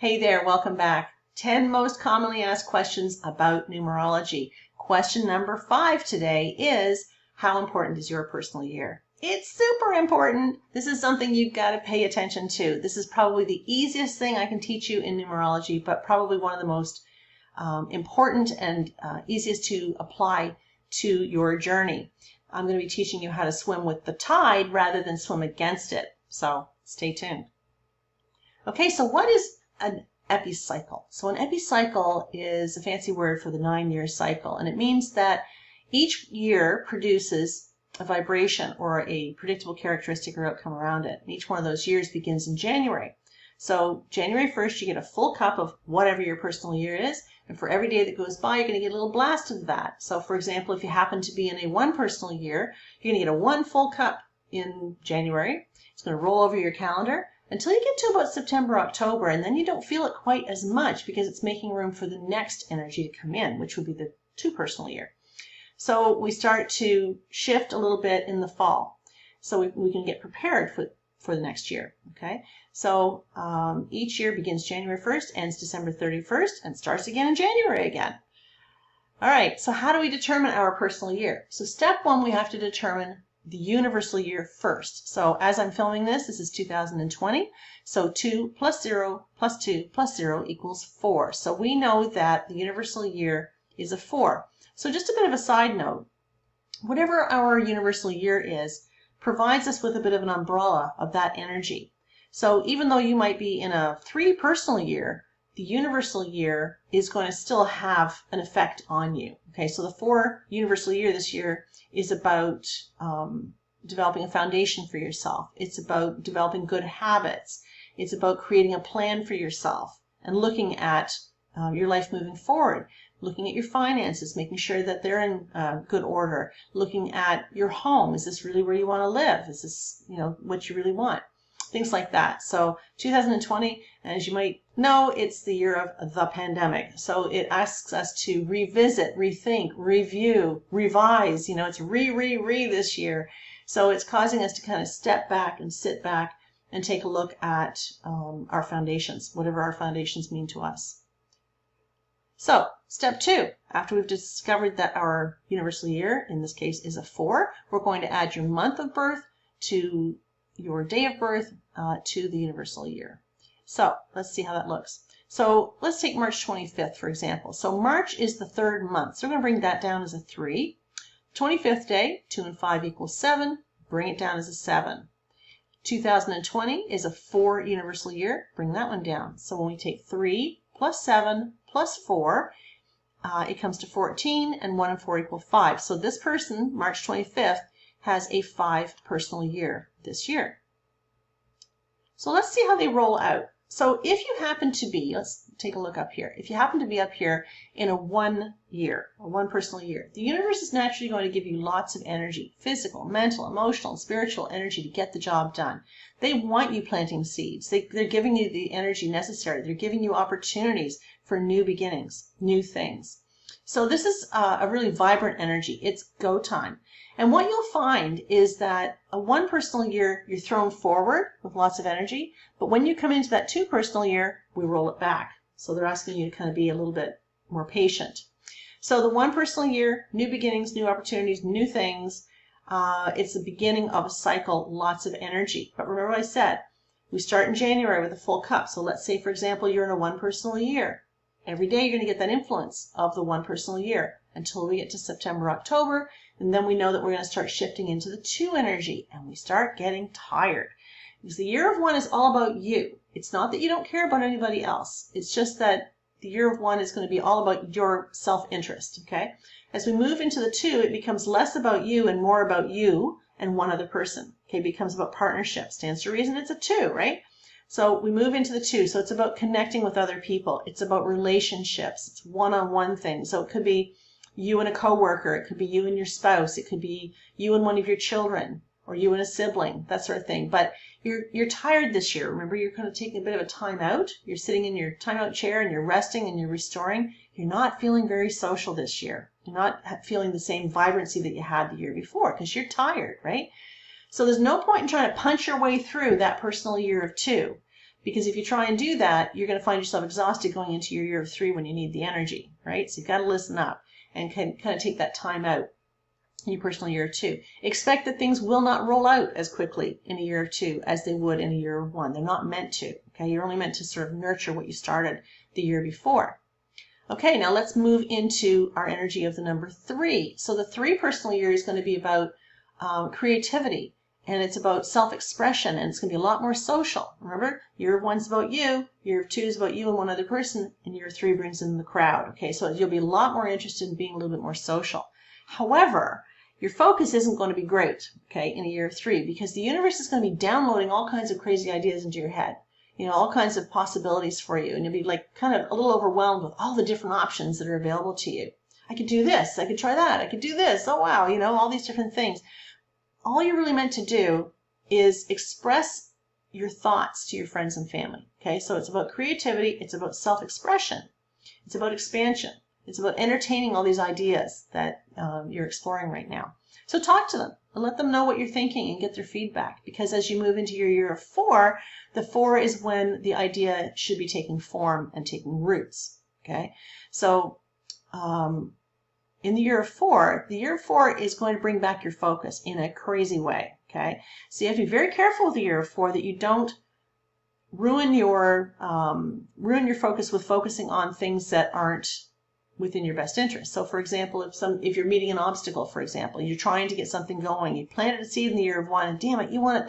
Hey there, welcome back. 10 most commonly asked questions about numerology. Question number 5 today is, how important is your personal year? It's super important. This is something you've got to pay attention to. This is probably the easiest thing I can teach you in numerology, but probably one of the most important and easiest to apply to your journey. I'm going to be teaching you how to swim with the tide rather than swim against it. So stay tuned. Okay, so what is an epicycle? So an epicycle is a fancy word for the 9-year cycle, and it means that each year produces a vibration or a predictable characteristic or outcome around it. And each one of those years begins in January. So January 1st, you get a full cup of whatever your personal year is, and for every day that goes by, you're going to get a little blast of that. So for example, if you happen to be in a 1 personal year, you're going to get a 1 full cup in January. It's going to roll over your calendar until you get to about September, October, and then you don't feel it quite as much because it's making room for the next energy to come in, which would be the 2 personal year. So we start to shift a little bit in the fall, so we can get prepared for the next year. Okay, so each year begins January 1st, ends December 31st, and starts again in January again. All right, so how do we determine our personal year? So step 1, we have to determine the universal year first. So as I'm filming this, this is 2020. So 2 plus 0 plus 2 plus 0 equals 4. So we know that the universal year is a 4. So just a bit of a side note, whatever our universal year is, provides us with a bit of an umbrella of that energy. So even though you might be in a 3 personal year, the universal year is going to still have an effect on you. Okay, so the 4 universal year this year is about developing a foundation for yourself. It's about developing good habits. It's about creating a plan for yourself and looking at your life moving forward, looking at your finances, making sure that they're in good order, looking at your home. Is this really where you want to live? Is this, what you really want? Things like that. So 2020, as you might know, it's the year of the pandemic. So it asks us to revisit, rethink, review, revise. It's re this year. So it's causing us to kind of step back and sit back and take a look at our foundations, whatever our foundations mean to us. So step 2, after we've discovered that our universal year, in this case, is a 4, we're going to add your month of birth to your day of birth to the universal year. So let's see how that looks. So let's take March 25th, for example. So March is the 3rd month. So we're going to bring that down as a 3. 25th day, 2 and 5 equals 7. Bring it down as a 7. 2020 is a 4 universal year. Bring that one down. So when we take 3 plus 7 plus 4, it comes to 14, and 1 and 4 equal 5. So this person, March 25th, has a 5 personal year this year. So let's see how they roll out. So if you happen to be, let's take a look up here. If you happen to be up here in a 1 year, a 1 personal year, the universe is naturally going to give you lots of energy, physical, mental, emotional, and spiritual energy to get the job done. They want you planting seeds. They're giving you the energy necessary. They're giving you opportunities for new beginnings, new things. So this is a really vibrant energy. It's go time. And what you'll find is that a 1 personal year, you're thrown forward with lots of energy, but when you come into that 2 personal year, we roll it back. So they're asking you to kind of be a little bit more patient. So the 1 personal year, new beginnings, new opportunities, new things. It's the beginning of a cycle, lots of energy. But remember what I said, we start in January with a full cup. So let's say, for example, you're in a 1 personal year. Every day you're going to get that influence of the 1 personal year until we get to September, October, and then we know that we're going to start shifting into the 2 energy, and we start getting tired. Because the year of 1 is all about you. It's not that you don't care about anybody else. It's just that the year of 1 is going to be all about your self-interest, okay? As we move into the 2, it becomes less about you and more about you and one other person. Okay, it becomes about partnership. Stands to reason it's a 2, right? So we move into the 2. So it's about connecting with other people. It's about relationships. It's one-on-one things. So it could be you and a coworker. It could be you and your spouse. It could be you and one of your children, or you and a sibling, that sort of thing. But you're tired this year. Remember, you're kind of taking a bit of a time out. You're sitting in your timeout chair and you're resting and you're restoring. You're not feeling very social this year. You're not feeling the same vibrancy that you had the year before because you're tired, right? So there's no point in trying to punch your way through that personal year of 2, Because if you try and do that, you're going to find yourself exhausted going into your year of 3 when you need the energy, right? So you've got to listen up and kind of take that time out in your personal year of 2. Expect that things will not roll out as quickly in a year of 2 as they would in a year of 1. They're not meant to, okay? You're only meant to sort of nurture what you started the year before. Okay, now let's move into our energy of the number 3. So the 3 personal year is going to be about creativity, and it's about self-expression, and it's going to be a lot more social. Remember, year of 1's about you, year of 2 is about you and one other person, and year of 3 brings in the crowd. Okay, so you'll be a lot more interested in being a little bit more social. However, your focus isn't going to be great, okay, in a year of 3, because the universe is going to be downloading all kinds of crazy ideas into your head. You know, all kinds of possibilities for you, and you'll be like kind of a little overwhelmed with all the different options that are available to you. I could do this, I could try that, I could do this, oh wow, you know, all these different things. All you're really meant to do is express your thoughts to your friends and family, okay? So it's about creativity, it's about self-expression, it's about expansion, it's about entertaining all these ideas that you're exploring right now. So talk to them and let them know what you're thinking and get their feedback, because as you move into your year of 4, the 4 is when the idea should be taking form and taking roots, okay? So in the year of 4 is going to bring back your focus in a crazy way, okay? So you have to be very careful with the year of 4 that you don't ruin your focus with focusing on things that aren't within your best interest. So for example, if you're meeting an obstacle, for example, you're trying to get something going, you planted a seed in the year of 1, and damn it, you wanted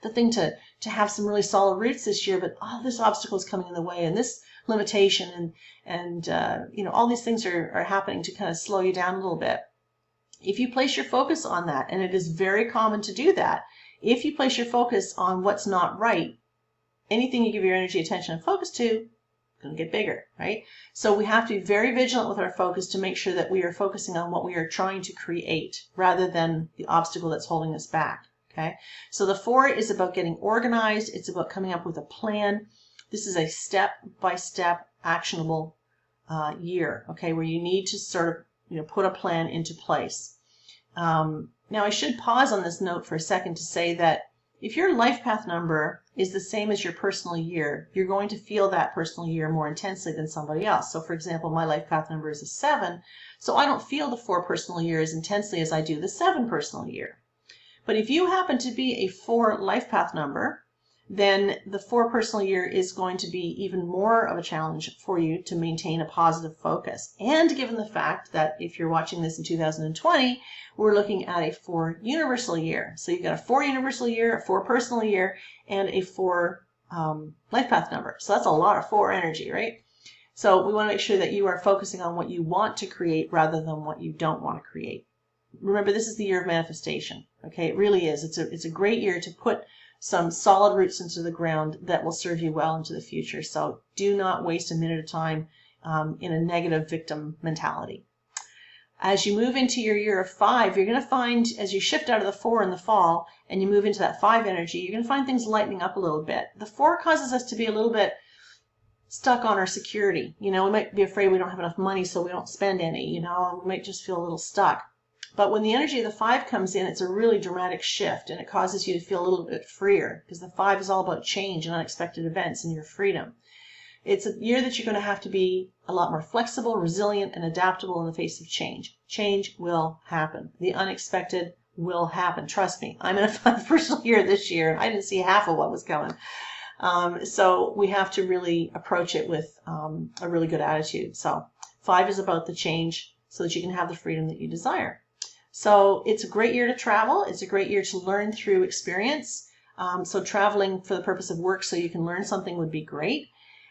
the thing to have some really solid roots this year, but this obstacle is coming in the way, and this limitation and you know, all these things are happening to kind of slow you down a little bit. If you place your focus on that, and it is very common to do that, if you place your focus on what's not right, anything you give your energy, attention, and focus to going to get bigger, right? So we have to be very vigilant with our focus to make sure that we are focusing on what we are trying to create rather than the obstacle that's holding us back, okay? So the 4 is about getting organized. It's about coming up with a plan. This is a step-by-step actionable year, okay, where you need to sort of, you know, put a plan into place. Now I should pause on this note for a second to say that if your life path number is the same as your personal year, you're going to feel that personal year more intensely than somebody else. So for example, my life path number is a 7, so I don't feel the 4 personal year as intensely as I do the 7 personal year. But if you happen to be a 4 life path number, then the 4 personal year is going to be even more of a challenge for you to maintain a positive focus. And given the fact that if you're watching this in 2020, we're looking at a 4 universal year. So you've got a 4 universal year, a 4 personal year, and a 4 life path number. So that's a lot of 4 energy, right? So we want to make sure that you are focusing on what you want to create rather than what you don't want to create. Remember, this is the year of manifestation, okay? It really is. It's a great year to put some solid roots into the ground that will serve you well into the future. So do not waste a minute of time in a negative victim mentality. As you move into your year of 5, you're going to find, as you shift out of the 4 in the fall and you move into that 5 energy, you're going to find things lightening up a little bit. The 4 causes us to be a little bit stuck on our security. You know, we might be afraid we don't have enough money, so we don't spend any. You know, we might just feel a little stuck. But when the energy of the 5 comes in, it's a really dramatic shift, and it causes you to feel a little bit freer, because the 5 is all about change and unexpected events and your freedom. It's a year that you're going to have to be a lot more flexible, resilient, and adaptable in the face of change. Change will happen. The unexpected will happen. Trust me, I'm in a 5 personal year this year, and I didn't see half of what was coming. So we have to really approach it with a really good attitude. So 5 is about the change so that you can have the freedom that you desire. So it's a great year to travel. It's a great year to learn through experience. So traveling for the purpose of work so you can learn something would be great.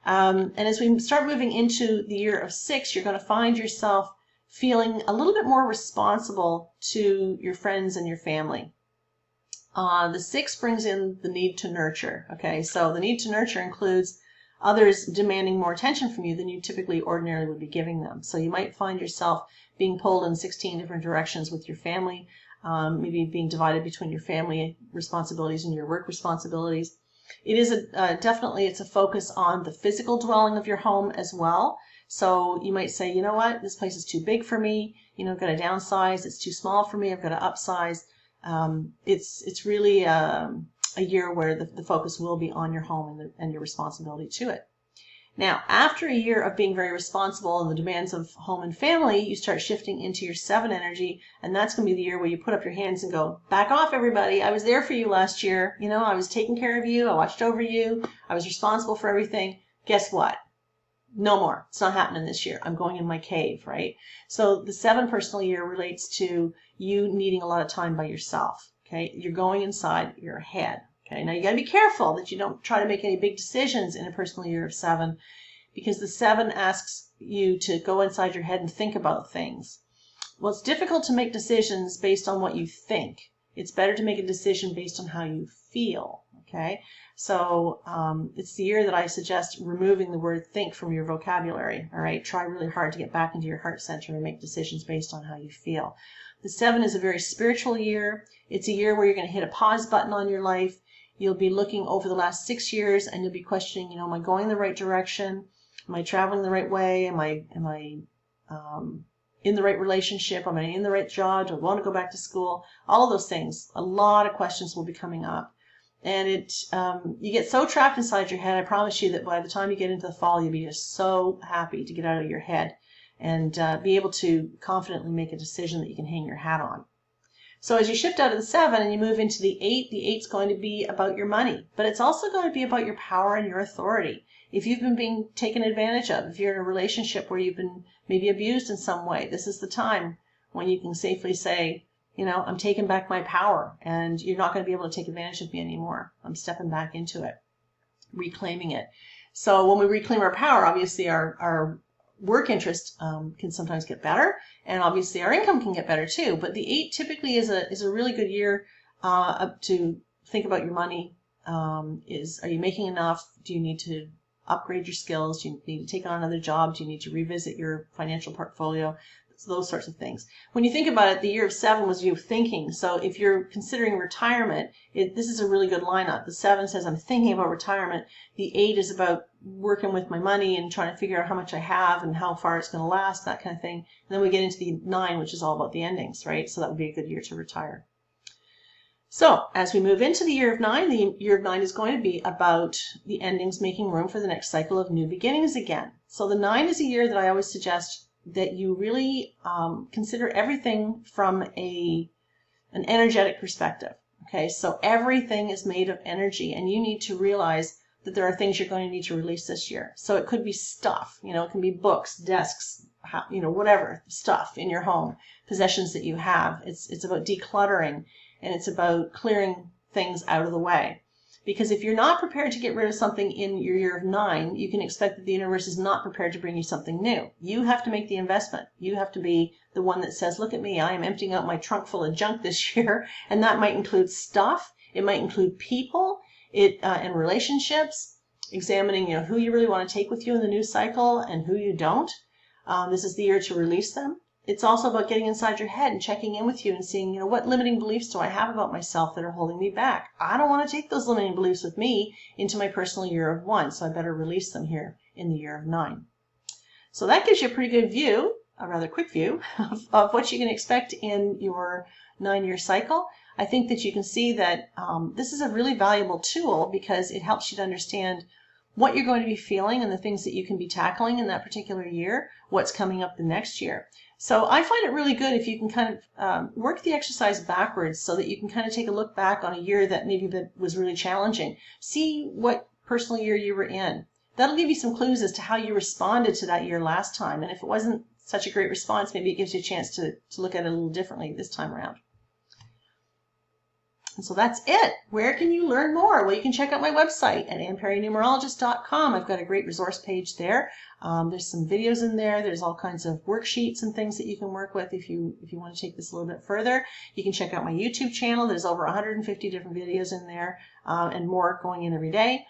And as we start moving into the year of 6, you're going to find yourself feeling a little bit more responsible to your friends and your family. The 6 brings in the need to nurture. Okay, so the need to nurture includes others demanding more attention from you than you typically ordinarily would be giving them. So you might find yourself being pulled in 16 different directions with your family, maybe being divided between your family responsibilities and your work responsibilities. It is definitely, it's a focus on the physical dwelling of your home as well. So you might say, you know what, this place is too big for me. You know, I've got to downsize. It's too small for me. I've got to upsize. It's really a year where the focus will be on your home and your responsibility to it. Now, after a year of being very responsible and the demands of home and family, you start shifting into your 7 energy, and that's going to be the year where you put up your hands and go, back off, everybody. I was there for you last year. You know, I was taking care of you. I watched over you. I was responsible for everything. Guess what? No more. It's not happening this year. I'm going in my cave, right? So the 7 personal year relates to you needing a lot of time by yourself, okay? You're going inside your head. Okay, now you got to be careful that you don't try to make any big decisions in a personal year of 7, because the 7 asks you to go inside your head and think about things. Well, it's difficult to make decisions based on what you think. It's better to make a decision based on how you feel. Okay, so it's the year that I suggest removing the word think from your vocabulary. All right, try really hard to get back into your heart center and make decisions based on how you feel. The 7 is a very spiritual year. It's a year where you're going to hit a pause button on your life. You'll be looking over the last 6 years and you'll be questioning, you know, am I going in the right direction? Am I traveling the right way? Am I in the right relationship? Am I in the right job? Do I want to go back to school? All of those things. A lot of questions will be coming up. And you get so trapped inside your head, I promise you that by the time you get into the fall, you'll be just so happy to get out of your head and be able to confidently make a decision that you can hang your hat on. So as you shift out of the 7 and you move into the 8 is going to be about your money, but it's also going to be about your power and your authority. If you've been being taken advantage of, if you're in a relationship where you've been maybe abused in some way, this is the time when you can safely say, you know, I'm taking back my power and you're not going to be able to take advantage of me anymore. I'm stepping back into it, reclaiming it. So when we reclaim our power, obviously our work interest can sometimes get better, and obviously our income can get better too. But the 8 typically is a really good year to think about your money. Are you making enough? Do you need to upgrade your skills? Do you need to take on another job? Do you need to revisit your financial portfolio? Those sorts of things. When you think about it, the year of 7 was you thinking. So if you're considering retirement, this is a really good lineup. The 7 says I'm thinking about retirement. The 8 is about working with my money and trying to figure out how much I have and how far it's going to last, that kind of thing. And then we get into the 9, which is all about the endings, right? So that would be a good year to retire. So as we move into the year of 9, the year of 9 is going to be about the endings, making room for the next cycle of new beginnings again. So the 9 is a year that I always suggest that you really consider everything from an energetic perspective. Okay, so everything is made of energy, and you need to realize that there are things you're going to need to release this year. So it could be stuff, you know, it can be books, desks, you know, whatever stuff in your home, possessions that you have. It's about decluttering, and it's about clearing things out of the way. Because if you're not prepared to get rid of something in your year of 9, you can expect that the universe is not prepared to bring you something new. You have to make the investment. You have to be the one that says, look at me, I am emptying out my trunk full of junk this year. And that might include stuff. It might include people and relationships, examining, you know, who you really want to take with you in the new cycle and who you don't. This is the year to release them. It's also about getting inside your head and checking in with you and seeing, you know, what limiting beliefs do I have about myself that are holding me back? I don't want to take those limiting beliefs with me into my personal year of 1, so I better release them here in the year of 9. So that gives you a pretty good view, a rather quick view, of what you can expect in your 9-year cycle. I think that you can see that this is a really valuable tool because it helps you to understand what you're going to be feeling and the things that you can be tackling in that particular year, what's coming up the next year. So I find it really good if you can kind of work the exercise backwards so that you can kind of take a look back on a year that maybe was really challenging. See what personal year you were in. That'll give you some clues as to how you responded to that year last time. And if it wasn't such a great response, maybe it gives you a chance to look at it a little differently this time around. And so that's it. Where can you learn more? Well, you can check out my website at AnnPerryNumerologist.com. I've got a great resource page there. There's some videos in there. There's all kinds of worksheets and things that you can work with if you want to take this a little bit further. You can check out my YouTube channel. There's over 150 different videos in there and more going in every day.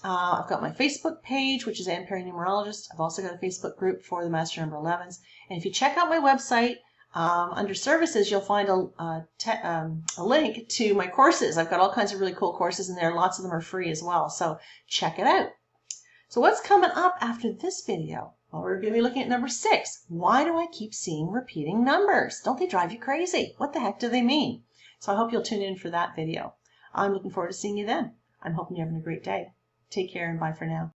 I've got my Facebook page, which is Ann Perry Numerologist. I've also got a Facebook group for the Master Number 11s. And if you check out my website, under services, you'll find a link to my courses. I've got all kinds of really cool courses in there. Lots of them are free as well. So check it out. So what's coming up after this video? Well, we're going to be looking at number 6. Why do I keep seeing repeating numbers? Don't they drive you crazy? What the heck do they mean? So I hope you'll tune in for that video. I'm looking forward to seeing you then. I'm hoping you're having a great day. Take care and bye for now.